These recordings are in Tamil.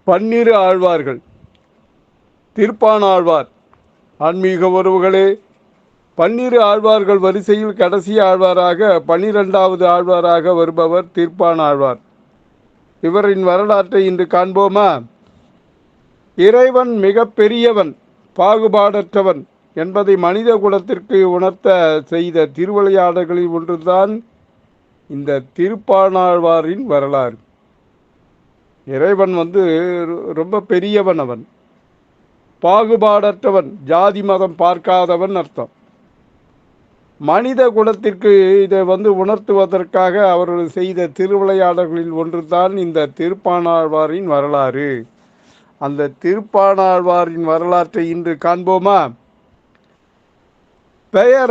பன்னிரு ஆழ்வார்கள். திருப்பாணாழ்வார். ஆன்மீக உறவுகளே, பன்னிரு ஆழ்வார்கள் வரிசையில் கடைசி ஆழ்வாராக 12வது ஆழ்வாராக வருபவர் திருப்பாணாழ்வார். இவரின் வரலாற்றை இன்று காண்போமா? இறைவன் மிக பெரியவன், பாகுபாடற்றவன் என்பதை மனித குலத்திற்கு உணர்த்த செய்த திருவிளையாடல்களில் ஒன்றுதான் இந்த திருப்பாணாழ்வாரின் வரலாறு. இறைவன் ரொம்ப பெரியவன், அவன் பாகுபாடற்றவன், ஜாதி மதம் பார்க்காதவன் அர்த்தம். மனித குலத்திற்கு இதை உணர்த்துவதற்காக அவர்கள் செய்த திருவிளையாடல்களில் ஒன்றுதான் இந்த திருப்பாணாழ்வாரின் வரலாறு. அந்த திருப்பாணாழ்வாரின் வரலாற்றை இன்று காண்போமா?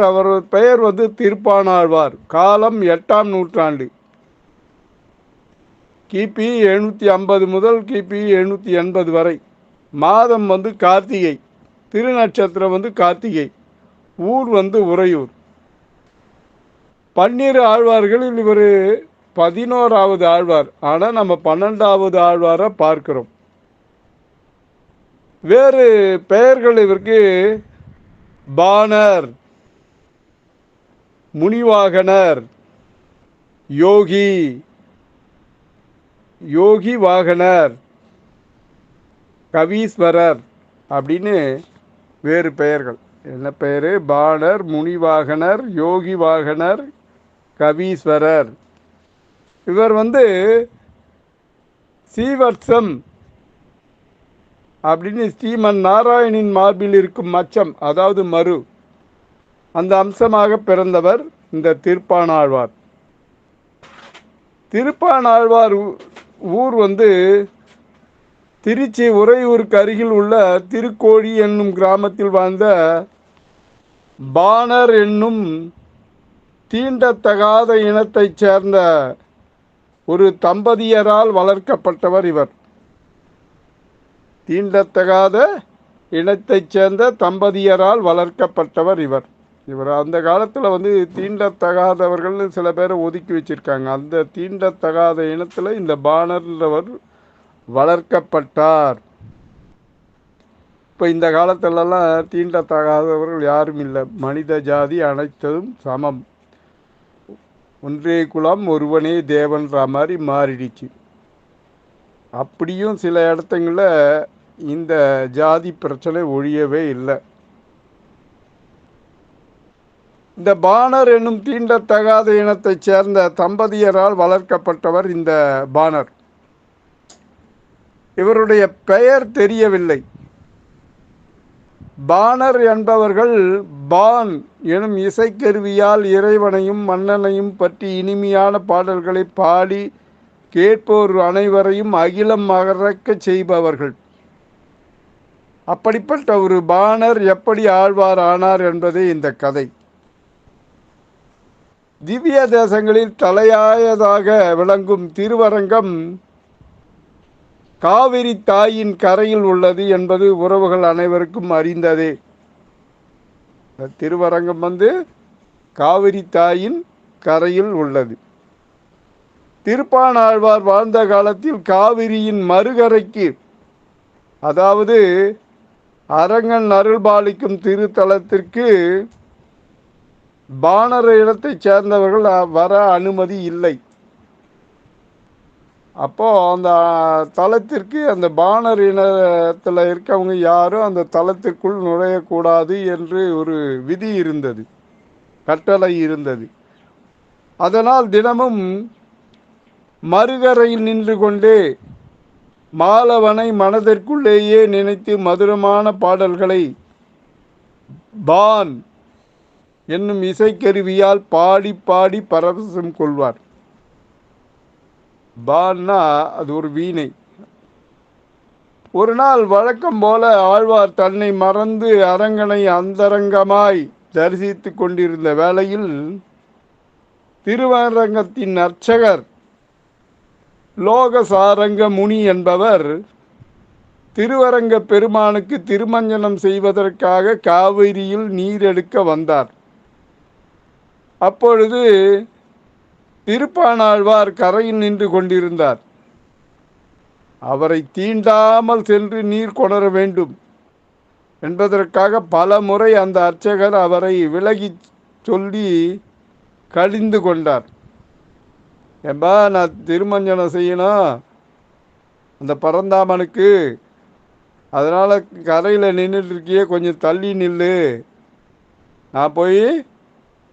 அவர் பெயர் திருப்பாணாழ்வார். காலம் 8ஆம் நூற்றாண்டு, கிபி 750 முதல் கிபி 780 வரை. மாதம் கார்த்திகை, திருநட்சத்திரம் கார்த்திகை. ஊர் உறையூர். பன்னிரு ஆழ்வார்களில் இவர் 11வது ஆழ்வார். ஆனால் நம்ம 12வது ஆழ்வாரை பார்க்கிறோம். வேறு பெயர்கள் இவருக்கு பாணர், முனிவாகனர், யோகி, யோகி வாகனர், கவீஸ்வரர் அப்படின்னு வேறு பெயர்கள். என்ன பெயர்? பாணர், முனிவாகனர், யோகி வாகனர், கவீஸ்வரர். இவர் சீவத்சம் அப்படின்னு ஸ்ரீமன் நாராயணின் மார்பில் இருக்கும் மச்சம், அதாவது மறு, அந்த அம்சமாக பிறந்தவர் இந்த திருப்பாணாழ்வார். திருப்பாணாழ்வார் ஊர் திருச்சி உறையூருக்கு அருகில் உள்ள திருக்கோழி என்னும் கிராமத்தில் வாழ்ந்த பாணர் என்னும் தீண்டத்தகாத இனத்தைச் சேர்ந்த ஒரு தம்பதியரால் வளர்க்கப்பட்டவர் இவர். தீண்டத்தகாத இனத்தைச் சேர்ந்த தம்பதியரால் வளர்க்கப்பட்டவர் இவர். அந்த காலத்தில் தீண்டத்தகாதவர்கள் சில பேரை ஒதுக்கி வச்சிருக்காங்க. அந்த தீண்டத்தகாத இனத்தில் இந்த பாணர்ன்றவர் வளர்க்கப்பட்டார். இப்போ இந்த காலத்திலலாம் தீண்டத்தகாதவர்கள் யாரும் இல்லை. மனித ஜாதி அனைத்தும் சமம், ஒன்றே குலம் ஒருவனே தேவன்ற மாதிரி மாறிடுச்சு. அப்படியும் சில இடத்துங்களில் இந்த ஜாதி பிரச்சனை ஒழியவே இல்லை. இந்த பாணர் என்னும் தீண்டத்தகாத இனத்தைச் சேர்ந்த தம்பதியரால் வளர்க்கப்பட்டவர் இந்த பாணர். இவருடைய பெயர் தெரியவில்லை. பாணர் என்பவர்கள் பான் எனும் இசைக்கருவியால் இறைவனையும் மன்னனையும் பற்றி இனிமையான பாடல்களை பாடி கேட்போர் அனைவரையும் அகிலம் மறக்க செய்பவர்கள். அப்படிப்பட்ட ஒரு பாணர் எப்படி ஆழ்வார் ஆனார் என்பதே இந்த கதை. திவ்ய தேசங்களில் தலையாயதாக விளங்கும் திருவரங்கம் காவிரி தாயின் கரையில் உள்ளது என்பது உறவுகள் அனைவருக்கும் அறிந்ததே. திருவரங்கம் காவிரி தாயின் கரையில் உள்ளது. திருப்பாணாழ்வார் வாழ்ந்த காலத்தில் காவிரியின் மறுகரைக்கு, அதாவது அரங்கன் அருள்பாலிக்கும் திருத்தலத்திற்கு பாணர் இனத்தைச் சேர்ந்தவர்கள் வர அனுமதி இல்லை. அப்போ அந்த தலத்திற்கு அந்த பாணர் இனத்தில் இருக்கவங்க யாரும் அந்த தலத்திற்குள் நுழையக்கூடாது என்று ஒரு விதி இருந்தது, கட்டளை இருந்தது. அதனால் தினமும் மறுகரையில் நின்று கொண்டே மாலவனை மனதிற்குள்ளேயே நினைத்து மதுரமான பாடல்களை பான் என்னும் இசைக்கருவியால் பாடி பாடி பரவசம் கொள்வார். பான்னா அது ஒரு வீணை. ஒரு நாள் வழக்கம் போல ஆழ்வார் தன்னை மறந்து அரங்கனை அந்தரங்கமாய் தரிசித்து கொண்டிருந்த வேளையில் திருவரங்கத்தின் அர்ச்சகர் லோகசாரங்க முனி என்பவர் திருவரங்க பெருமானுக்கு திருமஞ்சனம் செய்வதற்காக காவிரியில் நீர் எடுக்க வந்தார். அப்பொழுது திருப்பாணாழ்வார் கரையில் நின்று கொண்டிருந்தார். அவரை தீண்டாமல் சென்று நீர் கொணர வேண்டும் என்பதற்காக பல முறை அந்த அர்ச்சகர் அவரை விலகி சொல்லி கடிந்து கொண்டார். ஏம்பா, நான் திருமஞ்சனம் செய்யணும் அந்த பரந்தாமனுக்கு, அதனால் கரையில் நின்றுட்டு இருக்கியே, கொஞ்சம் தள்ளி நில்லு, நான் போய்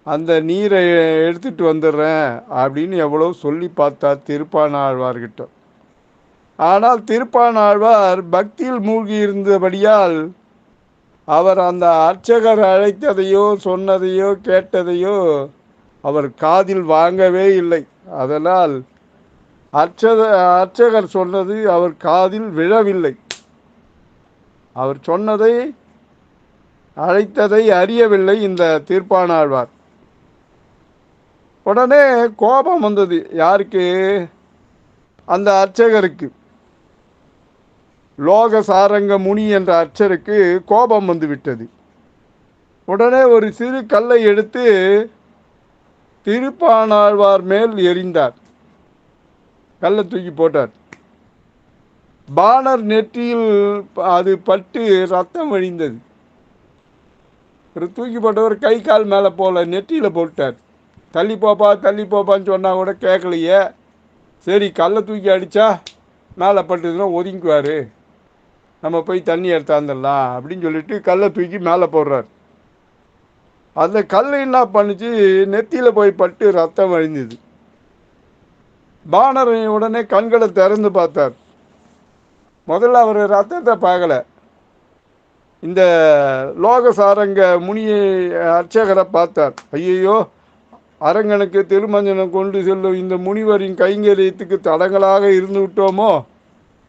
அந்த நீரை எடுத்துட்டு வந்துடுறேன் அப்படின்னு எவ்வளோ சொல்லி பார்த்தார் திருப்பாணாழ்வார்கிட்ட. ஆனால் திருப்பாணாழ்வார் பக்தியில் மூழ்கி இருந்தபடியால் அவர் அந்த அர்ச்சகர் அழைத்ததையோ சொன்னதையோ கேட்டதையோ அவர் காதில் வாங்கவே இல்லை. அதனால் அர்ச்சகர் சொன்னது அவர் காதில் விழவில்லை. அவர் சொன்னதை அழைத்ததை அறியவில்லை இந்த திருப்பாணாழ்வார். உடனே கோபம் வந்தது. யாருக்கு? அந்த அர்ச்சகருக்கு. லோகசாரங்க முனி என்ற அர்ச்சருக்கு கோபம் வந்து விட்டது. உடனே ஒரு சிறு கல்லை எடுத்து திருப்பாணாழ்வார் மேல் எறிந்தார். கல்லை தூக்கி போட்டார். பாணர் நெற்றியில் அது பட்டு ரத்தம் வழிந்தது. ஒரு தூக்கி போட்டவர் கை கால் மேலே போல நெற்றியில் போட்டார். தள்ளி போப்பா தள்ளி போப்பான்னு சொன்னால் கூட கேட்கலையே. சரி, கல்லை தூக்கி அடித்தா மேலே பட்டுதுன்னா ஒதுங்குவார், நம்ம போய் தண்ணி எடுத்தாந்துடலாம் அப்படின்னு சொல்லிட்டு கல்லை தூக்கி மேலே போடுறார். அந்த கல் என்ன பண்ணுச்சு, நெத்தியில் போய் பட்டு ரத்தம் வழிந்தது. பாணர் உடனே கண்களை திறந்து பார்த்தார். முதல்ல அவர் ரத்தத்தை பார்க்கல. இந்த லோகசாரங்க முனியை அர்ச்சகரை பார்த்தார். ஐயோ, அரங்கனுக்கு திருமஞ்சனம் கொண்டு செல்லும் இந்த முனிவரின் கைங்கரியத்துக்கு தடங்களாக இருந்து விட்டோமோ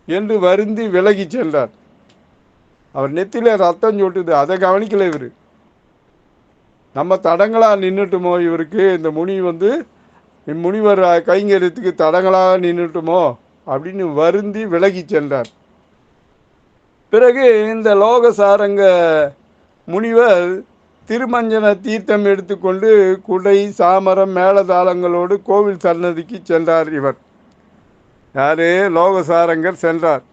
என்று வருந்தி விலகி சென்றார். அவர் நெத்தியில் ரத்தம் சொட்டுது, அதை கவனிக்கல இவர். நம்ம தடங்களாக நின்றுட்டுமோ, இவருக்கு இந்த முனி இம்முனிவர் கைங்கரியத்துக்கு தடங்களாக நின்றுட்டுமோ அப்படின்னு வருந்தி விலகி சென்றார். பிறகு இந்த லோகசாரங்க முனிவர் திருமஞ்சன தீர்த்தம் எடுத்துக்கொண்டு குடை சாமரம் மேளதாளங்களோடு கோவில் சன்னதிக்கு சென்றார். இவர் யாரு? லோகசாரங்கர் சென்றார்.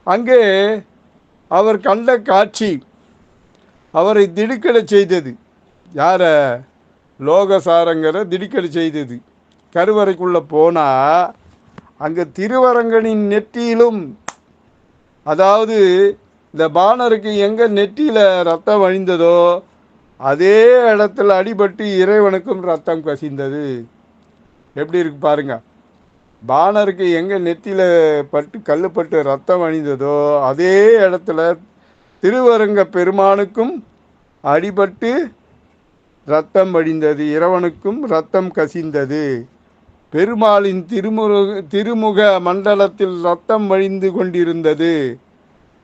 அங்கே அவர் கண்ட காட்சி அவரை திடுக்கிட செய்தது. யார? லோகசாரங்கரை திடுக்கிட செய்தது. கருவறைக்குள்ளே போனால் அங்கே திருவரங்கனின் நெற்றியிலும், அதாவது இந்த பாணருக்கு எங்கே நெற்றியில் ரத்தம் வழிந்ததோ அதே இடத்துல அடிபட்டு இறைவனுக்கும் ரத்தம் கசிந்தது. எப்படி இருக்கு பாருங்க. பாணருக்கு எங்கே நெற்றியில் பட்டு கல்லுப்பட்டு ரத்தம் வழிந்ததோ அதே இடத்துல திருவரங்க பெருமானுக்கும் அடிபட்டு ரத்தம் வழிந்தது, இறைவனுக்கும் ரத்தம் கசிந்தது. பெருமாளின் திருமுக மண்டலத்தில் ரத்தம் வழிந்து கொண்டிருந்தது.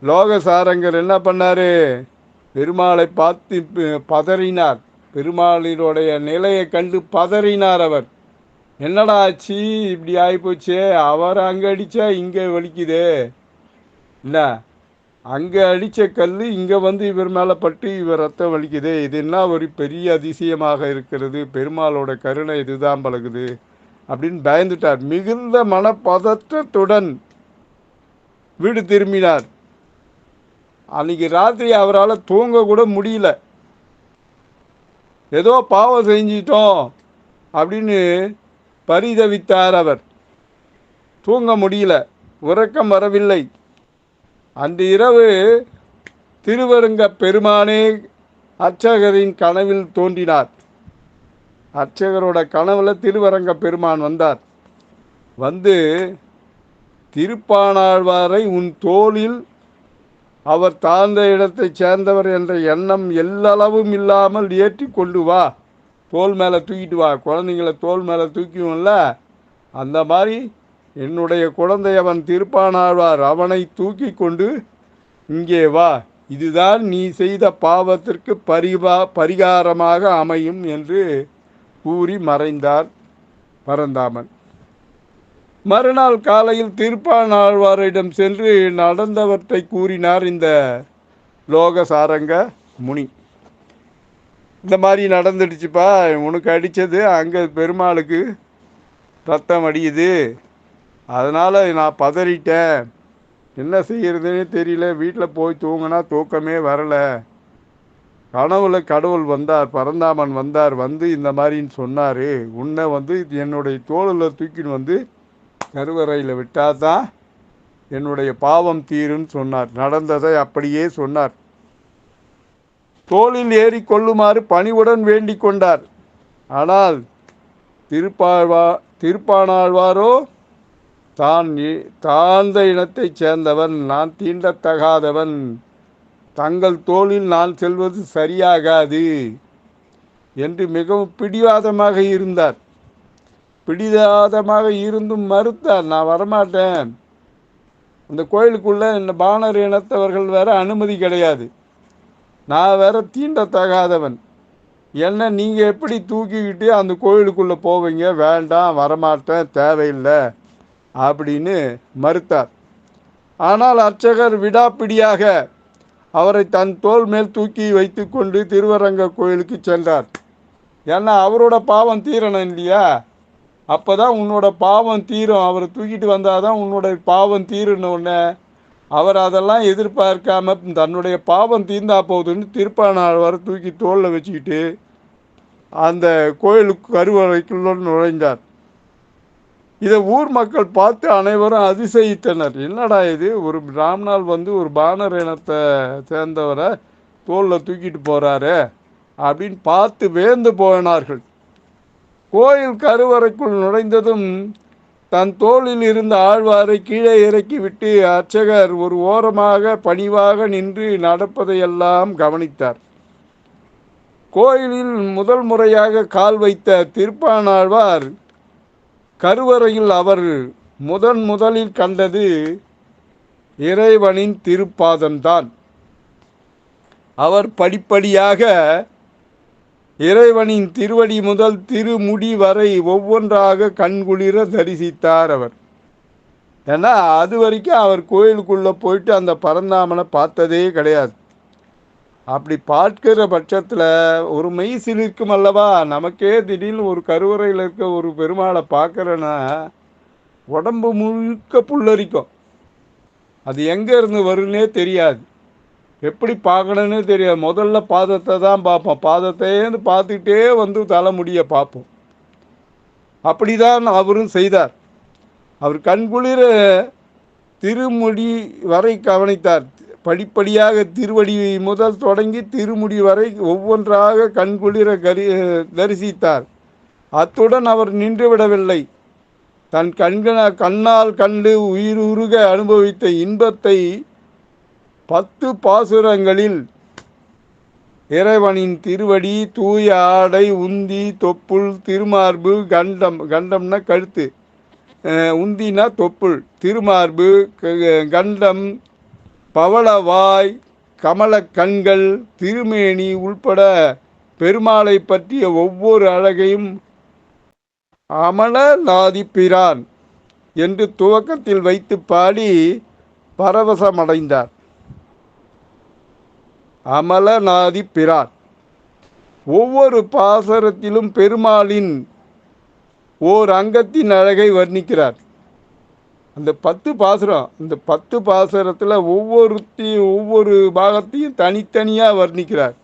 லோகசாரங்கர் என்ன பண்ணாரு? பெருமாளை பார்த்து பதறினார். பெருமாளினுடைய நிலையை கண்டு பதறினார். அவர் என்னடா ஆச்சு, இப்படி ஆகிப்போச்சே, அவர் அங்கே அடித்தா இங்கே வலிக்குதே, இல்லை அங்கே அடித்த கல் இங்கே இவர் மேலே பட்டு இவர் ரத்தம் வலிக்குது, இது என்ன ஒரு பெரிய அதிசயமாக இருக்கிறது, பெருமாளோட கருணை இதுதான் பழகுது அப்படின்னு பயந்துட்டார். மிகுந்த மனப்பதற்றத்துடன் வீடு திரும்பினார். அன்னைக்கு ராத்திரி அவரால் தூங்க கூட முடியல. ஏதோ பாவம் செஞ்சிட்டோம் அப்படின்னு பரிதவித்தார் அவர். தூங்க முடியல, உறக்கம் வரவில்லை. அன்று இரவு திருவரங்க பெருமானே அர்ச்சகரின் கனவில் தோன்றினார். அர்ச்சகரோட கனவுல திருவரங்க பெருமான் வந்தார். வந்து திருப்பாணாழ்வாரை உன் தோளில் அவர் தாழ்ந்த இடத்தைச் சேர்ந்தவர் என்ற எண்ணம் எல்லளவும் இல்லாமல் ஏற்றி கொண்டு வா, தோல் மேலே தூக்கிட்டு வா. குழந்தைங்கள தோல் மேலே தூக்கிடுவோம்ல, அந்த மாதிரி என்னுடைய குழந்தை அவன் திருப்பாணாழ்வார், அவனை தூக்கி கொண்டு இங்கே வா, இதுதான் நீ செய்த பாவத்திற்கு பரிகாரமாக அமையும் என்று கூறி மறைந்தார் பரந்தாமன். மறுநாள் காலையில் திருப்பாணாழ்வாரிடம் சென்று நடந்தவற்றை கூறினார் இந்த லோகசாரங்க முனி. இந்த மாதிரி நடந்துடுச்சுப்பா, உனக்கு அடித்தது அங்கே பெருமாளுக்கு ரத்தம் அடியுது, அதனால் நான் பதறிட்டேன், என்ன செய்யறதுன்னே தெரியல. வீட்டில் போய் தூங்கினா தூக்கமே வரலை. கனவுல கடவுள் வந்தார், பரந்தாமன் வந்தார், வந்து இந்த மாதிரின்னு சொன்னார். உன்னை வந்து என்னுடைய தோளில் தூக்கின்னு வந்து கருவறையில் விட்டால் தான் என்னுடைய பாவம் தீருன்னு சொன்னார். நடந்ததை அப்படியே சொன்னார். தோளில் ஏறி கொள்ளுமாறு பணிவுடன் வேண்டிக் கொண்டார். ஆனால் திருப்பாணாழ்வாரோ தாழ்ந்த இனத்தைச் சேர்ந்தவன், நான் தீண்டத்தகாதவன், தங்கள் தோளில் நான் செல்வது சரியாகாது என்று மிகவும் பிடிவாதமாக இருந்தார். பிடிவாதமாக இருந்தும் மறுத்தார். நான் வரமாட்டேன், அந்த கோயிலுக்குள்ளே இந்த பாணர் இனத்தவர்கள் வேற அனுமதி கிடையாது, நான் வேற தீண்டத்தகாதவன், என்ன நீங்கள் எப்படி தூக்கிக்கிட்டு அந்த கோயிலுக்குள்ளே போவீங்க, வேண்டாம், வரமாட்டேன், தேவையில்லை அப்படின்னு மறுத்தார். ஆனால் அர்ச்சகர் விடாப்பிடியாக அவரை தன் தோள் மேல் தூக்கி வைத்து கொண்டு திருவரங்க கோயிலுக்கு சென்றார். ஏன்னா அவரோட பாவம் தீரணும் இல்லையா, அப்போ தான் உன்னோட பாவம் தீரும். அவரை தூக்கிட்டு வந்தால் தான் உன்னோட பாவம் தீரணுன்னு அவர் அதெல்லாம் எதிர்பார்க்காம தன்னுடைய பாவம் தீர்ந்தா போகுதுன்னு திருப்பாணாழ்வாரை தூக்கி தோளில் வச்சுக்கிட்டு அந்த கோயிலுக்கு கருவறைக்குள்ள நுழைந்தார். இதை ஊர் மக்கள் பார்த்து அனைவரும் அதிசயித்தனர். என்னடா இது, ஒரு ராம்நாள் வந்து ஒரு பாணர் இனத்தை சேர்ந்தவரை தோளில் தூக்கிட்டு போகிறாரு அப்படின்னு பார்த்து வேந்து போனார்கள். கோயில் கருவறைக்குள் நுழைந்ததும் தன் தோளில் இருந்த ஆழ்வாரை கீழே இறக்கி விட்டு அர்ச்சகர் ஒரு ஓரமாக பணிவாக நின்று நடப்பதையெல்லாம் கவனித்தார். கோயிலில் முதல் முறையாக கால் வைத்த திருப்பாணாழ்வார் கருவறையில் அவர் முதலில் கண்டது இறைவனின் திருப்பாதம்தான். அவர் படிப்படியாக இறைவனின் திருவடி முதல் திருமுடி வரை ஒவ்வொன்றாக கண்குளிர தரிசித்தார் அவர். ஏன்னா அது வரைக்கும் அவர் கோயிலுக்குள்ளே போயிட்டு அந்த பரந்தாமனை பார்த்ததே கிடையாது. அப்படி பார்க்கிற பட்சத்தில் ஒரு மெய் சிலிர்க்கும் அல்லவா. நமக்கே திடீர்னு ஒரு கருவறையில் இருக்க ஒரு பெருமாளை பார்க்குறேன்னா உடம்பு முழுக்க புல்லரிக்கும். அது எங்கே இருந்து வருன்னே தெரியாது, எப்படி பார்க்கணுன்னே தெரியாது. முதல்ல பாதத்தை தான் பார்ப்போம், பாதத்தைன்னு பார்த்துக்கிட்டே வந்து தலைமுடியை பார்ப்போம். அப்படி தான் அவரும் செய்தார். அவர் கண்குளிர திருமுடி வரை கவனித்தார். படிப்படியாக திருவடி முதல் தொடங்கி திருமுடி வரை ஒவ்வொன்றாக கண்குளிர தரிசித்தார். அத்துடன் அவர் நின்றுவிடவில்லை. தன் கண்ணால் கண்டு உயிருருக அனுபவித்த இன்பத்தை 10 பாசுரங்களில் இறைவனின் திருவடி, தூய ஆடை, உந்தி, தொப்புள், திருமார்பு, கண்டம்னா கழுத்து, உந்தினா தொப்புள், திருமார்பு, கண்டம், பவளவாய், கமல கண்கள், திருமேனி உள்பட பெருமாளை பற்றிய ஒவ்வொரு அழகையும் அமலநாதிப்பிரான் என்று துவக்கத்தில் வைத்து பாடி பரவசமடைந்தார். அமலநாதிப்பிரான் ஒவ்வொரு பாசுரத்திலும் பெருமாளின் ஓர் அங்கத்தின் அழகை வர்ணிக்கிறார். அந்த 10 பாசுரம், இந்த 10 பாசுரத்தில் ஒவ்வொரு பாகத்தையும் தனித்தனியாக வர்ணிக்கிறார்.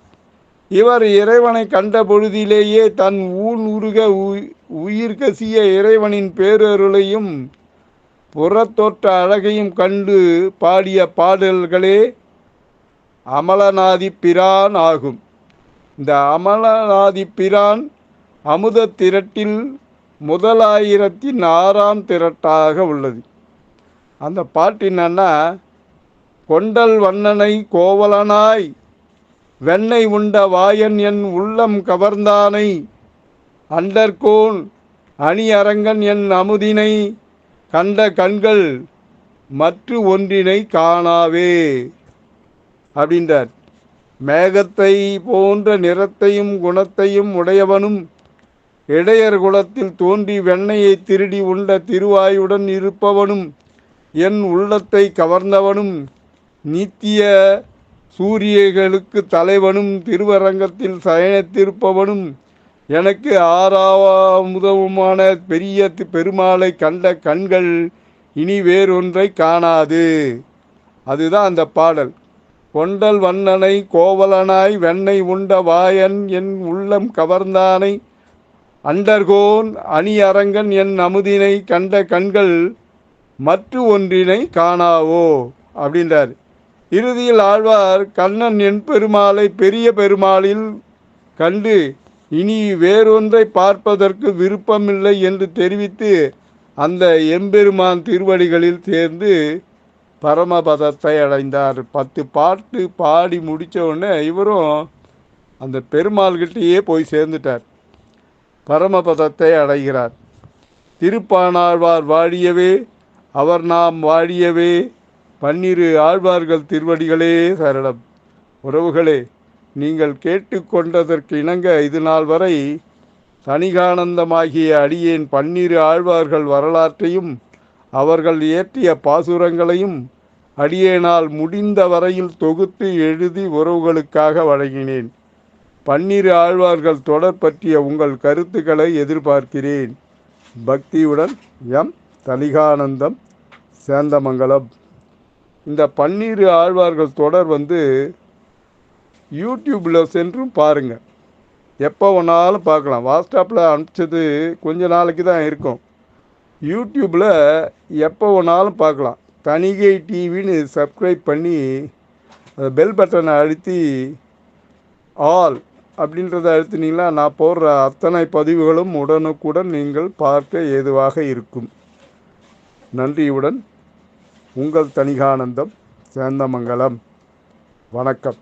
இவர் இறைவனை கண்ட பொழுதிலேயே தன் உருக உயிர் கசிய இறைவனின் பேரருளையும் புறத்தோற்ற அழகையும் கண்டு பாடிய பாடல்களே அமலநாதி பிரான் ஆகும். இந்த அமலநாதி பிரான் அமுத திரட்டில் 1006ஆம் திரட்டாக உள்ளது. அந்த பாட்டு என்னன்னா, கொண்டல் வண்ணனை கோவலனாய் வெண்ணெய் உண்ட வாயன் என் உள்ளம் கவர்ந்தானை, அண்டர்கோன் அணி அரங்கன் என் அமுதினை கண்ட கண்கள் மற்ற ஒன்றினை காணாவே அப்படின்றார். மேகத்தை போன்ற நிறத்தையும் குணத்தையும் உடையவனும் இடையர் குலத்தில் தோன்றி வெண்ணையை திருடி உண்ட திருவாயுடன் இருப்பவனும் என் உள்ளத்தை கவர்ந்தவனும் நித்திய சூரியர்களுக்கு தலைவனும் திருவரங்கத்தில் சயனித்திருப்பவனும் எனக்கு ஆறாவதுமான பெரிய பெருமாளை கண்ட கண்கள் இனி வேறொன்றை காணாது. அதுதான் அந்த பாடல். கொண்டல் வண்ணனை கோவலனாய் வெண்ணை உண்ட வாயன் என் உள்ளம் கவர்ந்தானை அண்டர்கோன் அணி அரங்கன் என் அமுதினை கண்ட கண்கள் மற்ற ஒன்றினை காணாவோ அப்படின்றார். இறுதியில் ஆழ்வார் கண்ணன் என் பெருமாளை பெரிய பெருமாளில் கண்டு இனி வேறொன்றை பார்ப்பதற்கு விருப்பமில்லை என்று தெரிவித்து அந்த எம்பெருமான் திருவடிகளில் சேர்ந்து பரமபதத்தை அடைந்தார். 10 பாட்டு பாடி முடித்த உடனே இவரும் அந்த பெருமாள்கிட்டேயே போய் சேர்ந்துட்டார். பரமபதத்தை அடைகிறார். திருப்பாணாழ்வார் வாழியவே, அவர் நாம் வாழியவே, 12 ஆழ்வார்கள் திருவடிகளே சரணம். உறவுகளே, நீங்கள் கேட்டுக்கொண்டதற்கு இணங்க இது நாள் வரை தணிகானந்தமாகிய அடியேன் 12 ஆழ்வார்கள் வரலாற்றையும் அவர்கள் இயற்றிய பாசுரங்களையும் அடியேனால் முடிந்த வரையில் தொகுத்து எழுதி உறவுகளுக்காக வழங்கினேன். 12 ஆழ்வார்கள் தொடர் பற்றிய உங்கள் கருத்துக்களை எதிர்பார்க்கிறேன். பக்தியுடன் எம் தணிகானந்தம், சேந்தமங்கலம். இந்த 12 ஆழ்வார்கள் தொடர் யூடியூப்பில் சென்றும் பாருங்கள். எப்போ வேணாலும் பார்க்கலாம். வாட்ஸ்அப்பில் அனுப்பிச்சது கொஞ்ச நாளைக்கு தான் இருக்கும். யூடியூப்பில் எப்போ வேணாலும் பார்க்கலாம். தணிகை டிவின்னு சப்ஸ்கிரைப் பண்ணி பெல் பட்டனை அழுத்தி ஆல் அப்படின்றத அழுத்தினீங்களா நான் போடுற அத்தனை பதிவுகளும் உடனுக்குடன் நீங்கள் பார்க்க ஏதுவாக இருக்கும். நன்றியுடன் உங்கள் தணிகானந்தம், சேந்தமங்கலம். வணக்கம்.